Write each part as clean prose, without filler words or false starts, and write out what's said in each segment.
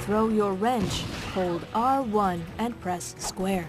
throw your wrench, hold R1 and press square.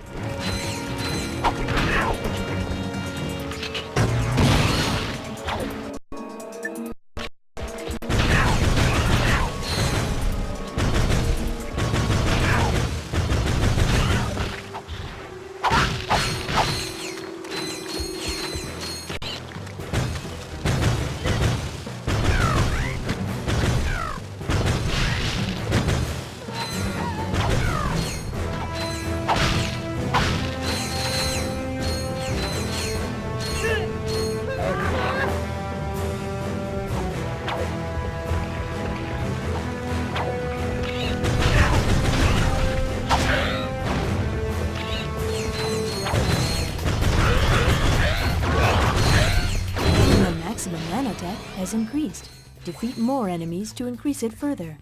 Nanotech has increased. Defeat more enemies to increase it further.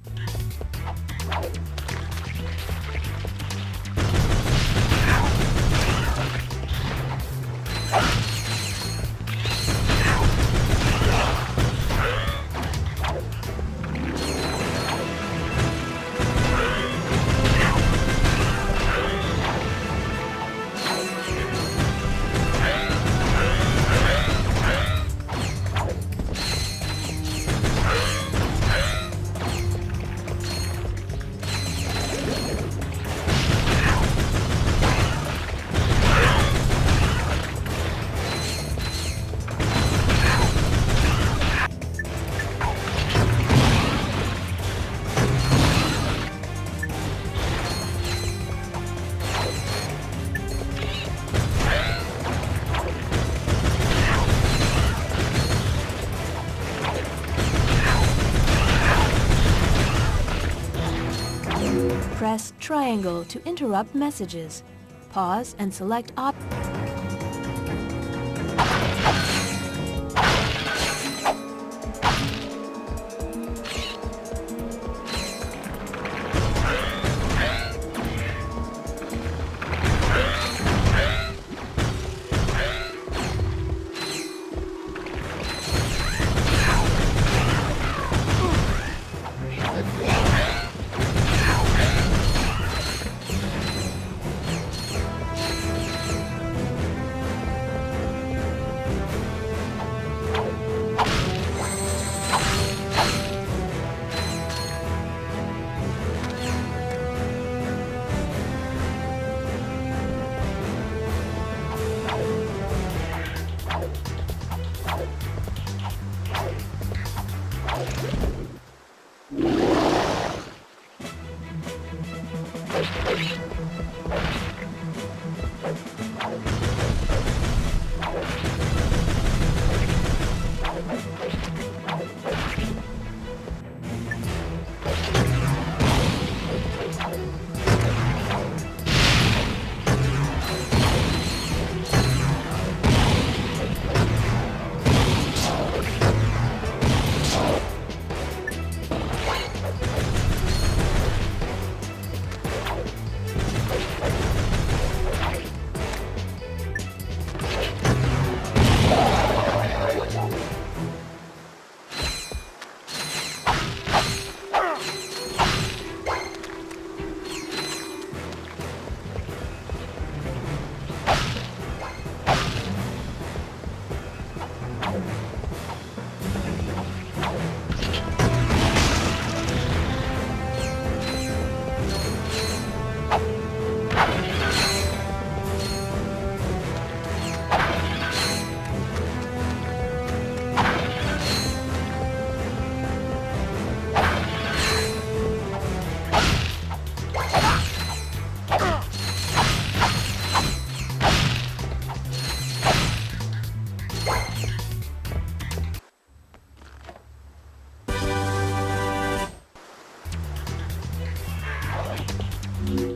Press triangle to interrupt messages. Pause and select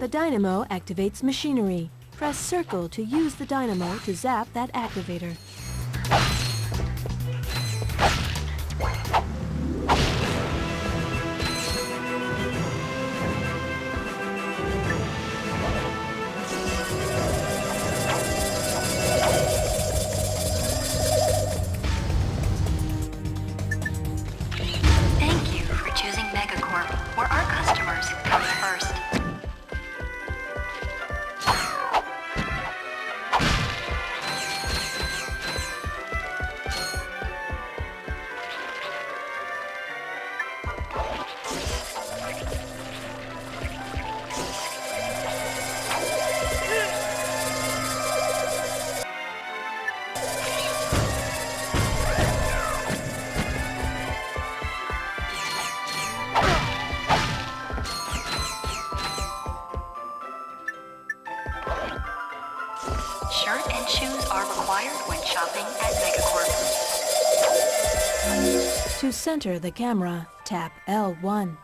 The dynamo activates machinery. Press circle to use the dynamo to zap that activator. Thank you for choosing Megacorp. We're our customers. shopping at Megacorp. To center the camera, tap L1.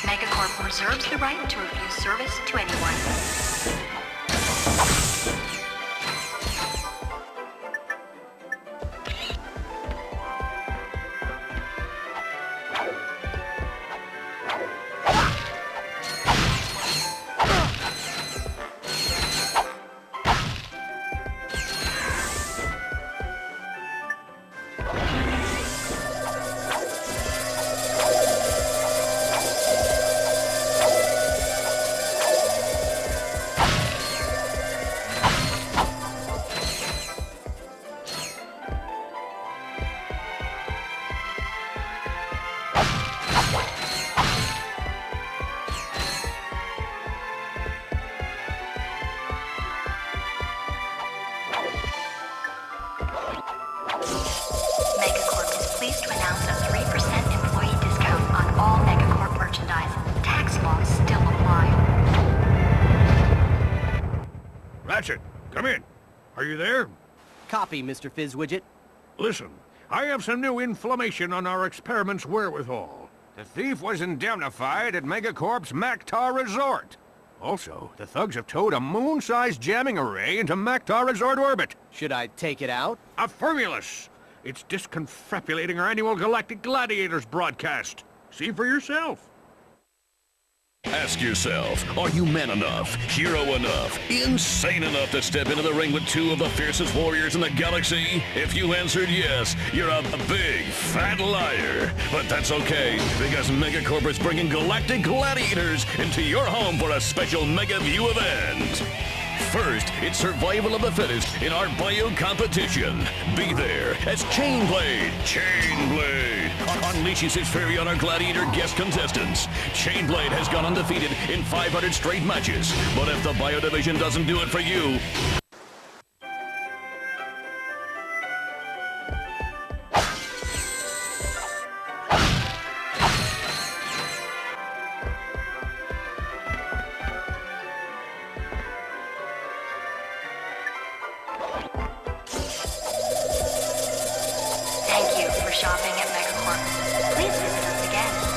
Megacorp reserves the right to refuse service to anyone. Megacorp is pleased to announce a 3% employee discount on all Megacorp merchandise. Tax laws still apply. Ratchet, come in. Are you there? Copy, Mr. Fizzwidget. Listen, I have some new information on our experiment's wherewithal. The thief was indemnified at Megacorp's Mactar Resort. Also, the thugs have towed a moon-sized jamming array into Mactar Resort orbit. Should I take it out? A Formulus! It's disconfabulating our annual Galactic Gladiators broadcast. See for yourself. Ask yourself, are you man enough, hero enough, insane enough to step into the ring with two of the fiercest warriors in the galaxy? If you answered yes, you're a big, fat liar. But that's okay, because Megacorp is bringing Galactic Gladiators into your home for a special Mega View event. First, it's survival of the fittest in our bio competition. Be there as Chainblade unleashes his fury on our Gladiator guest contestants. Chainblade has gone undefeated in 500 straight matches, but if the bio division doesn't do it for you, Thank you for shopping at Megacorp. Please visit us again.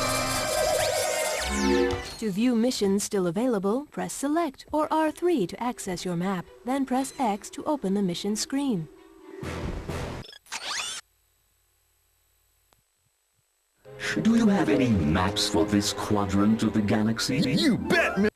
To view missions still available, press Select or R3 to access your map. Then press X to open the mission screen. Do you have any maps for this quadrant of the galaxy? you bet,